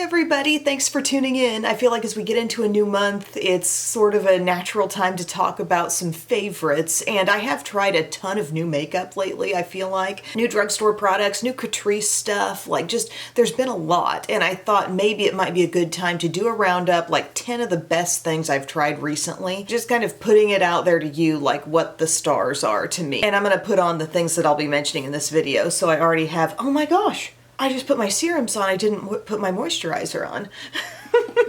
everybody, thanks for tuning in. I feel like as we get into a new month, it's sort of a natural time to talk about some favorites, and I have tried a ton of new makeup lately, I feel like. New drugstore products, new Catrice stuff, there's been a lot, and I thought maybe it might be a good time to do a roundup, like 10 of the best things I've tried recently, just kind of putting it out there to you, like what the stars are to me. And I'm gonna put on the things that I'll be mentioning in this video, so I already have, oh my gosh, I just put my serums on, I didn't put my moisturizer on.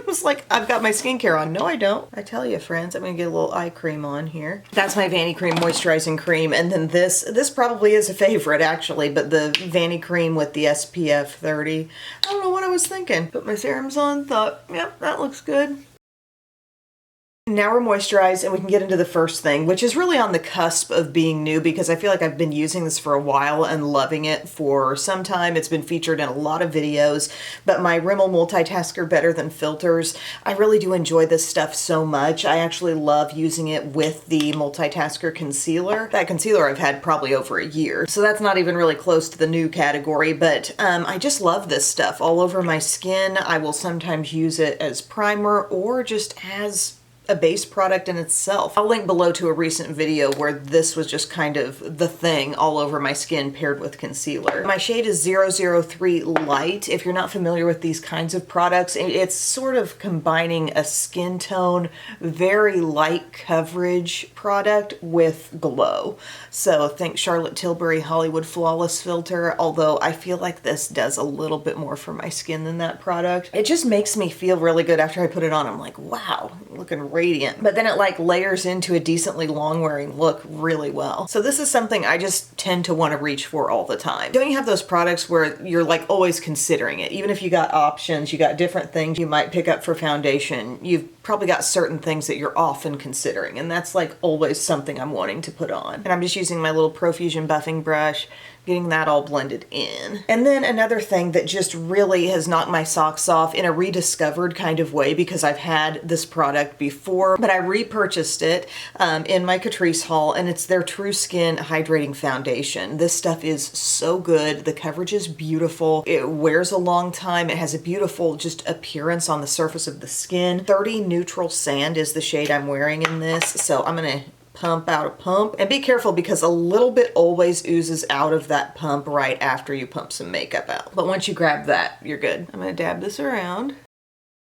It's like, I've got my skincare on. No, I don't. I tell you, friends, I'm gonna get a little eye cream on here. That's my Vanny Cream moisturizing cream, and then this probably is a favorite actually, but the Vanny Cream with the SPF 30. I don't know what I was thinking. Put my serums on, thought, yep, that looks good. Now we're moisturized and we can get into the first thing, which is really on the cusp of being new because I feel like I've been using this for a while and loving it for some time. It's been featured in a lot of videos, but my Rimmel Multitasker Better Than Filters, I really do enjoy this stuff so much. I actually love using it with the Multitasker Concealer. That concealer I've had probably over a year, so that's not even really close to the new category, but I just love this stuff all over my skin. I will sometimes use it as primer or just as a base product in itself. I'll link below to a recent video where this was just kind of the thing all over my skin paired with concealer. My shade is 003 Light. If you're not familiar with these kinds of products, it's sort of combining a skin tone, very light coverage product with glow. So think Charlotte Tilbury Hollywood Flawless Filter, although I feel like this does a little bit more for my skin than that product. It just makes me feel really good after I put it on. I'm like, wow, looking radiant. But then it like layers into a decently long wearing look really well. So this is something I just tend to want to reach for all the time. Don't you have those products where you're like always considering it? Even if you got options, you got different things you might pick up for foundation, you've probably got certain things that you're often considering, and that's like always something I'm wanting to put on. And I'm just using my little Profusion buffing brush, getting that all blended in. And then another thing that just really has knocked my socks off in a rediscovered kind of way, because I've had this product before, but I repurchased it in my Catrice haul, and it's their True Skin Hydrating Foundation. This stuff is so good. The coverage is beautiful. It wears a long time. It has a beautiful just appearance on the surface of the skin. 30 Neutral Sand is the shade I'm wearing in this, so I'm gonna pump out a pump. And be careful because a little bit always oozes out of that pump right after you pump some makeup out. But once you grab that, you're good. I'm gonna dab this around.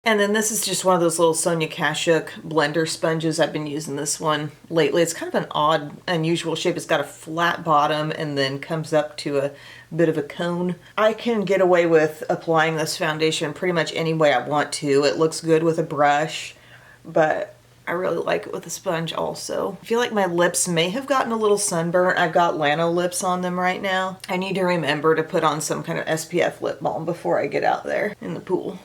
And then this is just one of those little Sonia Kashuk blender sponges. I've been using this one lately. It's kind of an odd, unusual shape. It's got a flat bottom and then comes up to a bit of a cone. I can get away with applying this foundation pretty much any way I want to. It looks good with a brush, but I really like it with a sponge also. I feel like my lips may have gotten a little sunburnt. I've got Lano lips on them right now. I need to remember to put on some kind of SPF lip balm before I get out there in the pool.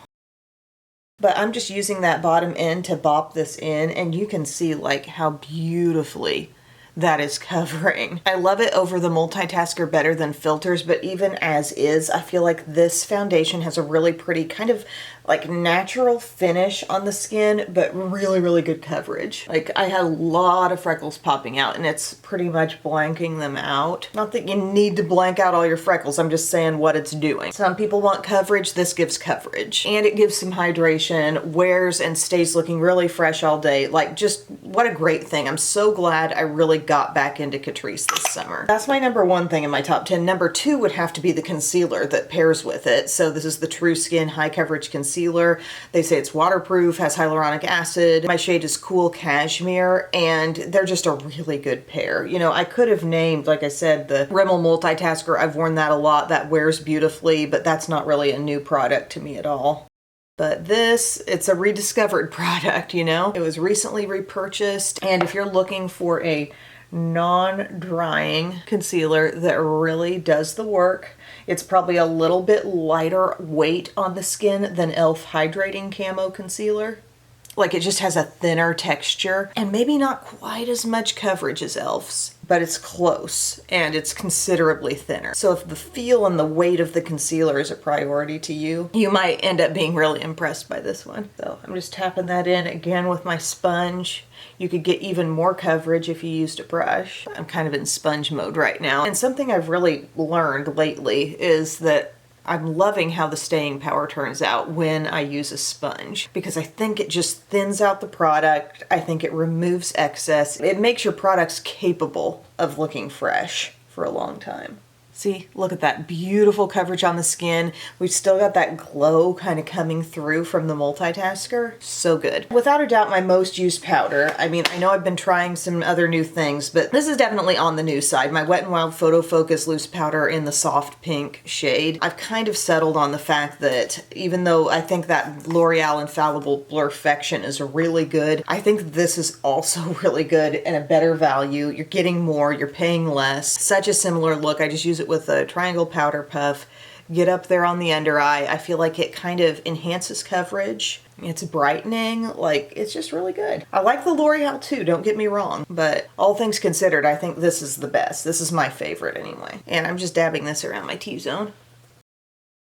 But I'm just using that bottom end to bop this in, and you can see like how beautifully that is covering. I love it over the Multitasker Better Than Filters, but even as is, I feel like this foundation has a really pretty kind of like natural finish on the skin, but really, really good coverage. Like I had a lot of freckles popping out and it's pretty much blanking them out. Not that you need to blank out all your freckles, I'm just saying what it's doing. Some people want coverage, this gives coverage. And it gives some hydration, wears and stays looking really fresh all day. Like just what a great thing. I'm so glad I really got back into Catrice this summer. That's my number one thing in my top 10. Number two would have to be the concealer that pairs with it. So this is the True Skin High Coverage Concealer. They say it's waterproof, has hyaluronic acid. My shade is Cool Cashmere, and they're just a really good pair. You know, I could have named, like I said, the Rimmel Multitasker. I've worn that a lot. That wears beautifully, but that's not really a new product to me at all. But this, it's a rediscovered product, you know? It was recently repurchased, and if you're looking for a non-drying concealer that really does the work, it's probably a little bit lighter weight on the skin than e.l.f. Hydrating Camo Concealer. Like it just has a thinner texture and maybe not quite as much coverage as e.l.f.'s, but it's close and it's considerably thinner. So if the feel and the weight of the concealer is a priority to you, you might end up being really impressed by this one. So I'm just tapping that in again with my sponge. You could get even more coverage if you used a brush. I'm kind of in sponge mode right now. And something I've really learned lately is that I'm loving how the staying power turns out when I use a sponge, because I think it just thins out the product. I think it removes excess. It makes your products capable of looking fresh for a long time. See, look at that beautiful coverage on the skin. We've still got that glow kind of coming through from the multitasker. So good. Without a doubt, my most used powder. I mean, I know I've been trying some other new things, but this is definitely on the new side. My Wet n Wild Photo Focus loose powder in the soft pink shade. I've kind of settled on the fact that even though I think that L'Oreal Infallible Blurfection is really good, I think this is also really good and a better value. You're getting more, you're paying less. Such a similar look. I just use it with a triangle powder puff, get up there on the under eye. I feel like it kind of enhances coverage. It's brightening, like it's just really good. I like the L'Oreal too, don't get me wrong, but all things considered, I think this is the best. This is my favorite anyway. And I'm just dabbing this around my T-zone.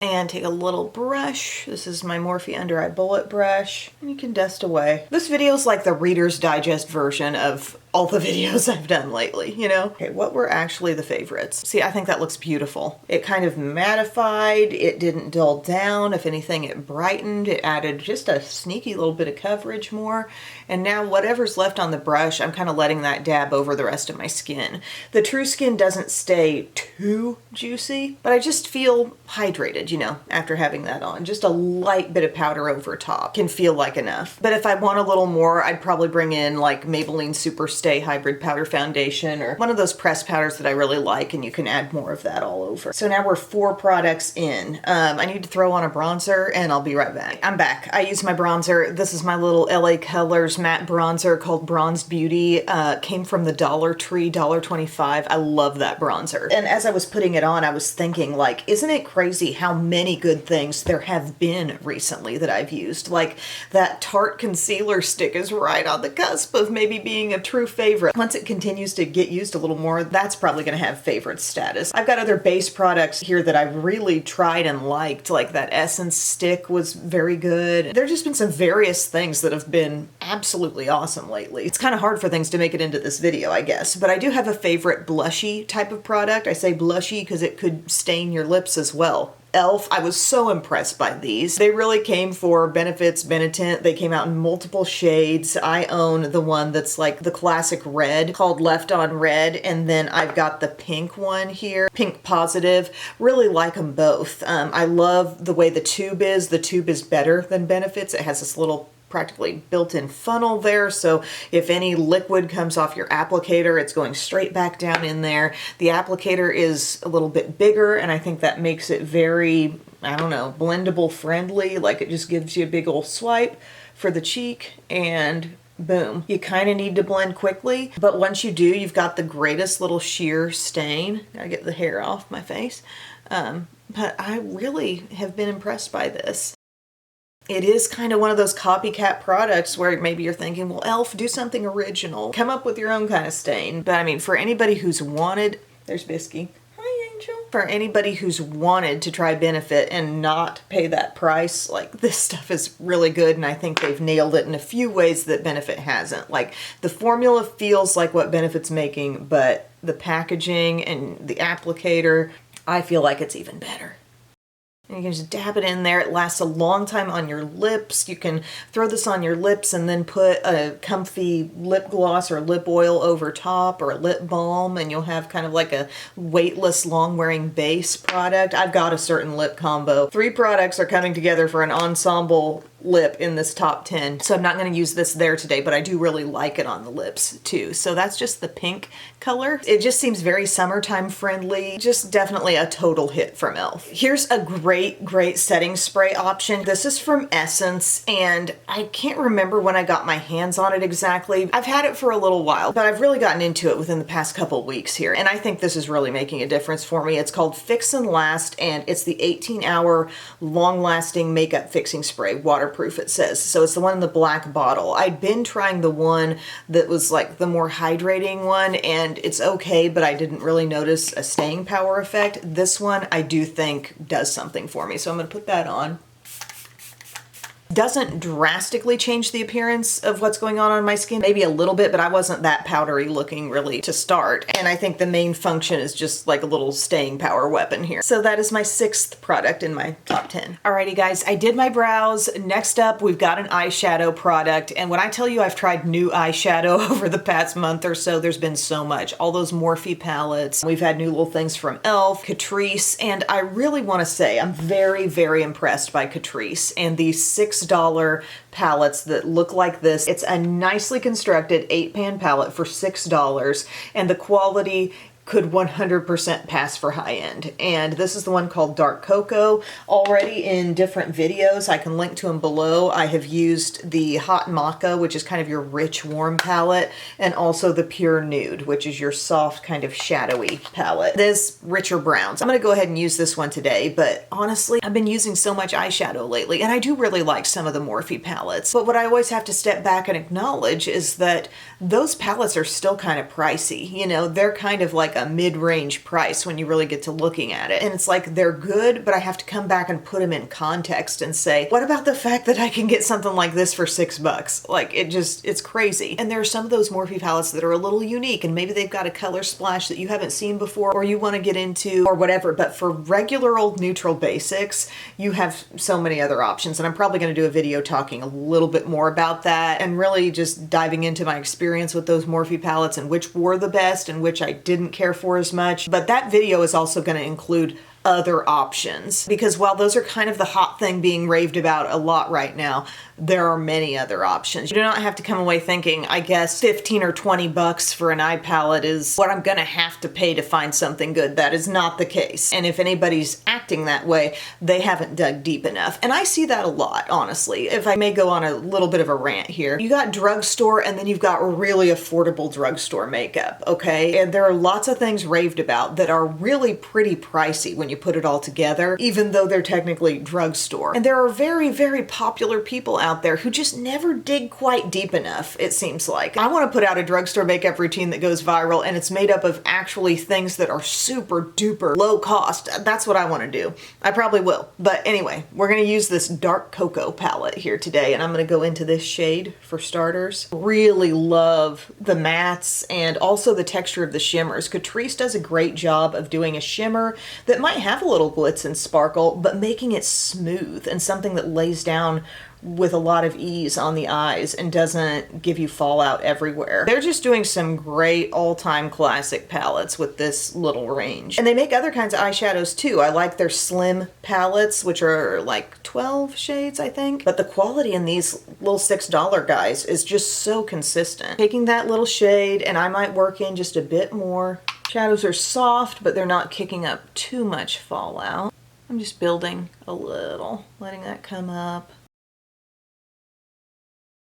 And take a little brush. This is my Morphe Under Eye Bullet Brush. And you can dust away. This video is like the Reader's Digest version of all the videos I've done lately, you know? Okay, what were actually the favorites? See, I think that looks beautiful. It kind of mattified, it didn't dull down. If anything, it brightened, it added just a sneaky little bit of coverage more. And now whatever's left on the brush, I'm kind of letting that dab over the rest of my skin. The True Skin doesn't stay too juicy, but I just feel hydrated, you know, after having that on. Just a light bit of powder over top can feel like enough. But if I want a little more, I'd probably bring in like Maybelline Super Stay Hybrid Powder Foundation or one of those pressed powders that I really like, and you can add more of that all over. So now we're 4 products in. I need to throw on a bronzer and I'll be right back. I'm back. I use my bronzer. This is my little LA Colors matte bronzer called Bronze Beauty. Came from the Dollar Tree, $1.25. I love that bronzer. And as I was putting it on, I was thinking like, isn't it crazy how many good things there have been recently that I've used? Like that Tarte concealer stick is right on the cusp of maybe being a true favorite. Once it continues to get used a little more, that's probably going to have favorite status. I've got other base products here that I've really tried and liked, like that Essence stick was very good. There's just been some various things that have been absolutely awesome lately. It's kind of hard for things to make it into this video, I guess, but I do have a favorite blushy type of product. I say blushy because it could stain your lips as well. e.l.f. I was so impressed by these. They really came for Benefits Benetint. They came out in multiple shades. I own the one that's like the classic red called Left on Red, and then I've got the pink one here, Pink Positive. Really like them both. I love the way the tube is. The tube is better than Benefits. It has this little practically built-in funnel there, so if any liquid comes off your applicator, it's going straight back down in there. The applicator is a little bit bigger, and I think that makes it very, I don't know, blendable friendly. Like it just gives you a big old swipe for the cheek and boom. You kind of need to blend quickly, but once you do, you've got the greatest little sheer stain. Gotta get the hair off my face. But I really have been impressed by this. It is kind of one of those copycat products where maybe you're thinking, well, e.l.f., do something original. Come up with your own kind of stain. But I mean, for anybody who's wanted, there's Bisky. Hi, Angel. For anybody who's wanted to try Benefit and not pay that price, like this stuff is really good, and I think they've nailed it in a few ways that Benefit hasn't. Like the formula feels like what Benefit's making, but the packaging and the applicator, I feel like it's even better. And you can just dab it in there. It lasts a long time on your lips. You can throw this on your lips and then put a comfy lip gloss or lip oil over top, or a lip balm, and you'll have kind of like a weightless, long-wearing base product. I've got a certain lip combo. 3 products are coming together for an ensemble lip in this top 10. So I'm not going to use this there today, but I do really like it on the lips too. So that's just the pink color. It just seems very summertime friendly. Just definitely a total hit from e.l.f. Here's a great setting spray option. This is from Essence, and I can't remember when I got my hands on it exactly. I've had it for a little while, but I've really gotten into it within the past couple weeks here, and I think this is really making a difference for me. It's called Fix and Last, and it's the 18-hour long-lasting makeup fixing spray, waterproof it says. So it's the one in the black bottle. I'd been trying the one that was like the more hydrating one, and it's okay, but I didn't really notice a staying power effect. This one I do think does something for me, so I'm going to put that on. Doesn't drastically change the appearance of what's going on my skin. Maybe a little bit, but I wasn't that powdery looking really to start. And I think the main function is just like a little staying power weapon here. So that is my 6th product in my top 10. Alrighty guys, I did my brows. Next up, we've got an eyeshadow product. And when I tell you I've tried new eyeshadow over the past month or so, there's been so much. All those Morphe palettes. We've had new little things from e.l.f., Catrice, and I really want to say I'm very, very impressed by Catrice and these $6 palettes that look like this. It's a nicely constructed 8-pan palette for $6, and the quality could 100% pass for high end. And this is the one called Dark Cocoa. Already in different videos, I can link to them below. I have used the Hot Maca, which is kind of your rich, warm palette, and also the Pure Nude, which is your soft, kind of shadowy palette. This richer browns. I'm gonna go ahead and use this one today, but honestly, I've been using so much eyeshadow lately, and I do really like some of the Morphe palettes. But what I always have to step back and acknowledge is that those palettes are still kind of pricey. You know, they're kind of like a mid-range price when you really get to looking at it. And it's like they're good, but I have to come back and put them in context and say, what about the fact that I can get something like this for $6? Like it's crazy. And there are some of those Morphe palettes that are a little unique, and maybe they've got a color splash that you haven't seen before or you want to get into or whatever. But for regular old neutral basics, you have so many other options. And I'm probably going to do a video talking a little bit more about that and really just diving into my experience with those Morphe palettes and which were the best and which I didn't care for as much. But that video is also going to include other options, because while those are kind of the hot thing being raved about a lot right now, there are many other options. You do not have to come away thinking, I guess 15 or 20 bucks for an eye palette is what I'm gonna have to pay to find something good. That is not the case. And if anybody's acting that way, they haven't dug deep enough. And I see that a lot, honestly. If I may go on a little bit of a rant here. You got drugstore and then you've got really affordable drugstore makeup, okay? And there are lots of things raved about that are really pretty pricey when you put it all together, even though they're technically drugstore. And there are very, very popular people out there who just never dig quite deep enough, it seems like. I want to put out a drugstore makeup routine that goes viral, and it's made up of actually things that are super duper low cost. That's what I want to do. I probably will. But anyway, we're going to use this Dark Cocoa palette here today, and I'm going to go into this shade for starters. Really love the mattes and also the texture of the shimmers. Catrice does a great job of doing a shimmer that might have a little glitz and sparkle, but making it smooth and something that lays down with a lot of ease on the eyes and doesn't give you fallout everywhere. They're just doing some great all-time classic palettes with this little range. And they make other kinds of eyeshadows too. I like their slim palettes, which are like 12 shades, I think. But the quality in these little $6 guys is just so consistent. Taking that little shade, and I might work in just a bit more. Shadows are soft, but they're not kicking up too much fallout. I'm just building a little, letting that come up.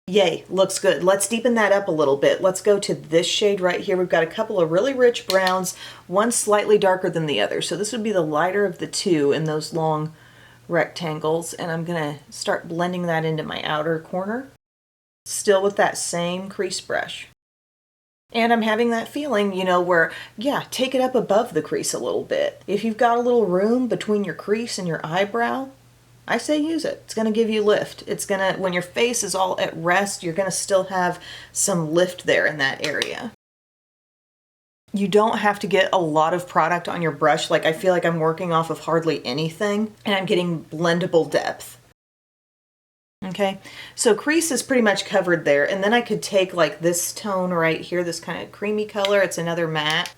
Yay, looks good. Let's deepen that up a little bit. Let's go to this shade right here. We've got a couple of really rich browns, one slightly darker than the other. So this would be the lighter of the two in those long rectangles. And I'm gonna start blending that into my outer corner, still with that same crease brush. And I'm having that feeling, you know, where, yeah, take it up above the crease a little bit. If you've got a little room between your crease and your eyebrow, I say use it. It's going to give you lift. It's going to, when your face is all at rest, you're going to still have some lift there in that area. You don't have to get a lot of product on your brush. Like, I feel like I'm working off of hardly anything, and I'm getting blendable depth. Okay, so crease is pretty much covered there, and then I could take like this tone right here, this kind of creamy color. It's another matte.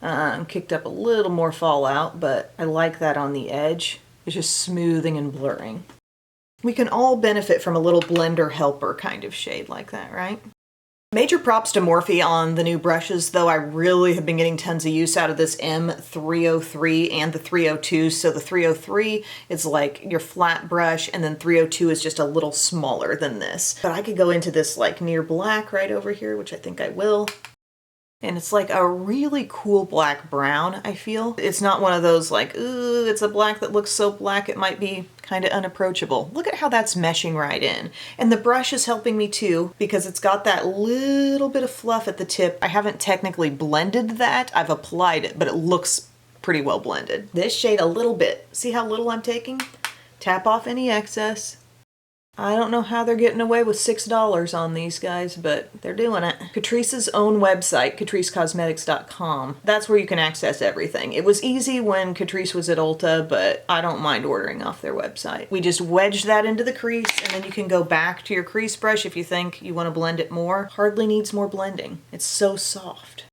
Kicked up a little more fallout, but I like that on the edge. It's just smoothing and blurring. We can all benefit from a little blender helper kind of shade like that, right? Major props to Morphe on the new brushes, though. I really have been getting tons of use out of this M303 and the 302. So the 303 is like your flat brush, and then 302 is just a little smaller than this. But I could go into this like near black right over here, which I think I will. And it's like a really cool black brown, I feel. It's not one of those like, ooh, it's a black that looks so black it might be kind of unapproachable. Look at how that's meshing right in. And the brush is helping me too, because it's got that little bit of fluff at the tip. I haven't technically blended that, I've applied it, but it looks pretty well blended. This shade a little bit. See how little I'm taking? Tap off any excess. I don't know how they're getting away with $6 on these guys, but they're doing it. Catrice's own website, catricecosmetics.com. That's where you can access everything. It was easy when Catrice was at Ulta, but I don't mind ordering off their website. We just wedge that into the crease, and then you can go back to your crease brush if you think you want to blend it more. Hardly needs more blending. It's so soft.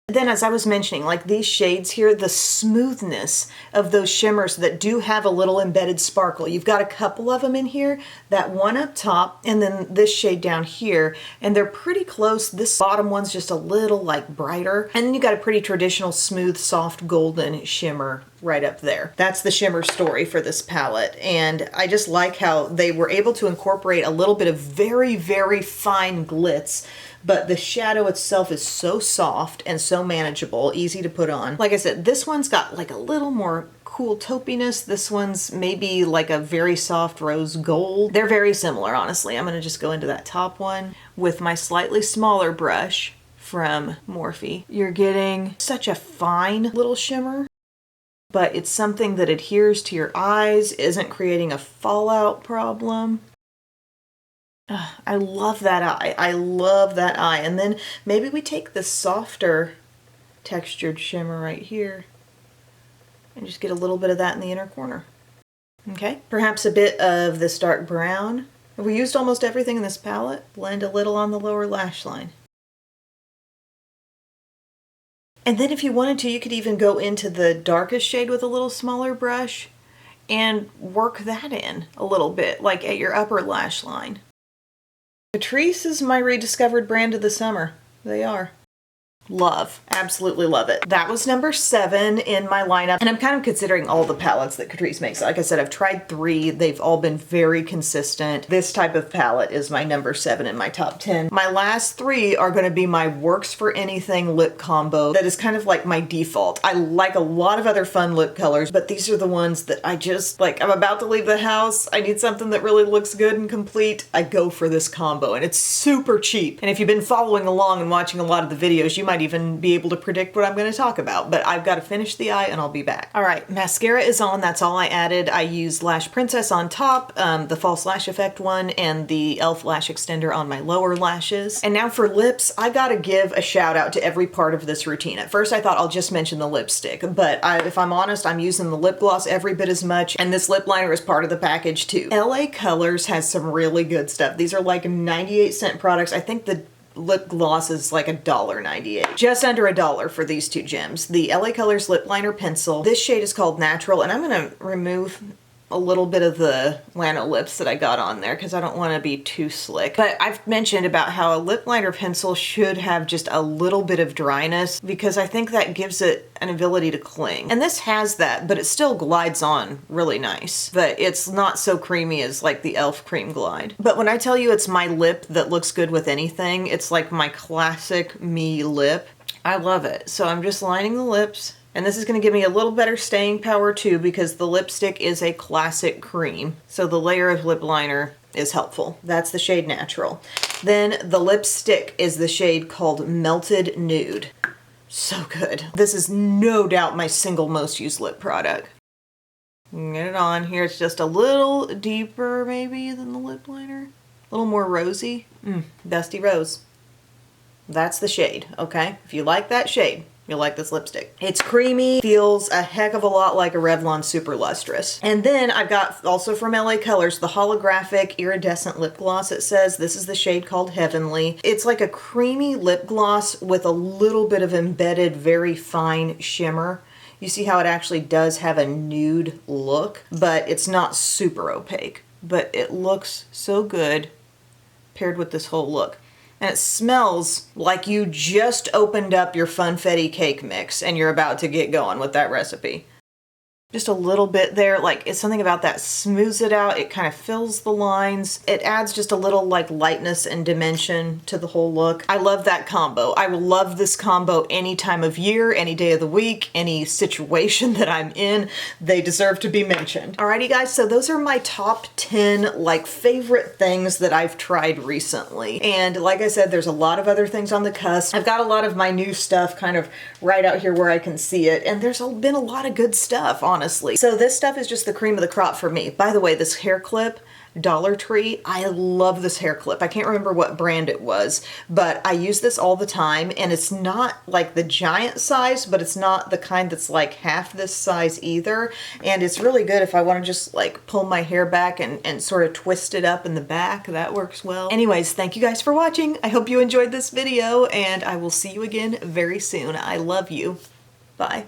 Then, as I was mentioning, like these shades here, the smoothness of those shimmers that do have a little embedded sparkle. You've got a couple of them in here, that one up top, and then this shade down here, and they're pretty close. This bottom one's just a little like brighter. And then you got a pretty traditional, smooth, soft, golden shimmer right up there. That's the shimmer story for this palette. And I just like how they were able to incorporate a little bit of very, very fine glitz, but the shadow itself is so soft and so manageable, easy to put on. Like I said, this one's got like a little more cool taupiness. This one's maybe like a very soft rose gold. They're very similar, honestly. I'm gonna just go into that top one with my slightly smaller brush from Morphe. You're getting such a fine little shimmer, but it's something that adheres to your eyes, isn't creating a fallout problem. I love that eye. I love that eye. And then maybe we take the softer textured shimmer right here and just get a little bit of that in the inner corner. Okay, perhaps a bit of this dark brown. Have we used almost everything in this palette? Blend a little on the lower lash line. And then if you wanted to, you could even go into the darkest shade with a little smaller brush and work that in a little bit, like at your upper lash line. Catrice is my rediscovered brand of the summer. They are. Love. Absolutely love it. That was number 7 in my lineup. And I'm kind of considering all the palettes that Catrice makes. Like I said, I've tried 3. They've all been very consistent. This type of palette is my number 7 in my top 10. My last 3 are going to be my works for anything lip combo. That is kind of like my default. I like a lot of other fun lip colors, but these are the ones that I just, like, I'm about to leave the house. I need something that really looks good and complete. I go for this combo, and it's super cheap. And if you've been following along and watching a lot of the videos, you might even be able to predict what I'm going to talk about, but I've got to finish the eye and I'll be back. All right, mascara is on. That's all I added. I used Lash Princess on top, the false lash effect one, and the e.l.f. lash extender on my lower lashes. And now for lips, I gotta give a shout out to every part of this routine. At first I thought I'll just mention the lipstick, but if I'm honest, I'm using the lip gloss every bit as much, and this lip liner is part of the package too. LA Colors has some really good stuff. These are like 98-cent products. I think the lip gloss is like $1.98. Just under $1 for these 2 gems. The LA Colors Lip Liner Pencil. This shade is called Natural, and I'm gonna remove a little bit of the Lano lips that I got on there because I don't want to be too slick. But I've mentioned about how a lip liner pencil should have just a little bit of dryness because I think that gives it an ability to cling. And this has that, but it still glides on really nice. But it's not so creamy as like the e.l.f. Cream Glide. But when I tell you it's my lip that looks good with anything, it's like my classic me lip. I love it. So I'm just lining the lips. And this is going to give me a little better staying power too because the lipstick is a classic cream. So the layer of lip liner is helpful. That's the shade Natural. Then the lipstick is the shade called Melted Nude. So good. This is no doubt my single most used lip product. Get it on here. It's just a little deeper maybe than the lip liner. A little more rosy. Dusty Rose. That's the shade, okay? If you like that shade, you'll like this lipstick. It's creamy, feels a heck of a lot like a Revlon Super Lustrous. And then I've got also from LA Colors, the holographic iridescent lip gloss. It says this is the shade called Heavenly. It's like a creamy lip gloss with a little bit of embedded, very fine shimmer. You see how it actually does have a nude look, but it's not super opaque. But it looks so good paired with this whole look. And it smells like you just opened up your Funfetti cake mix and you're about to get going with that recipe. Just a little bit there, like it's something about that smooths it out. It kind of fills the lines. It adds just a little like lightness and dimension to the whole look. I love that combo. I will love this combo any time of year, any day of the week, any situation that I'm in. They deserve to be mentioned. Alrighty guys, so those are my top 10 like favorite things that I've tried recently. And like I said, there's a lot of other things on the cusp. I've got a lot of my new stuff kind of right out here where I can see it. And there's been a lot of good stuff, honestly. So this stuff is just the cream of the crop for me. By the way, this hair clip, Dollar Tree. I love this hair clip. I can't remember what brand it was, but I use this all the time, and it's not like the giant size, but it's not the kind that's like half this size either. And it's really good if I want to just like pull my hair back and sort of twist it up in the back. That works well. Anyways, thank you guys for watching. I hope you enjoyed this video, and I will see you again very soon. I love you. Bye.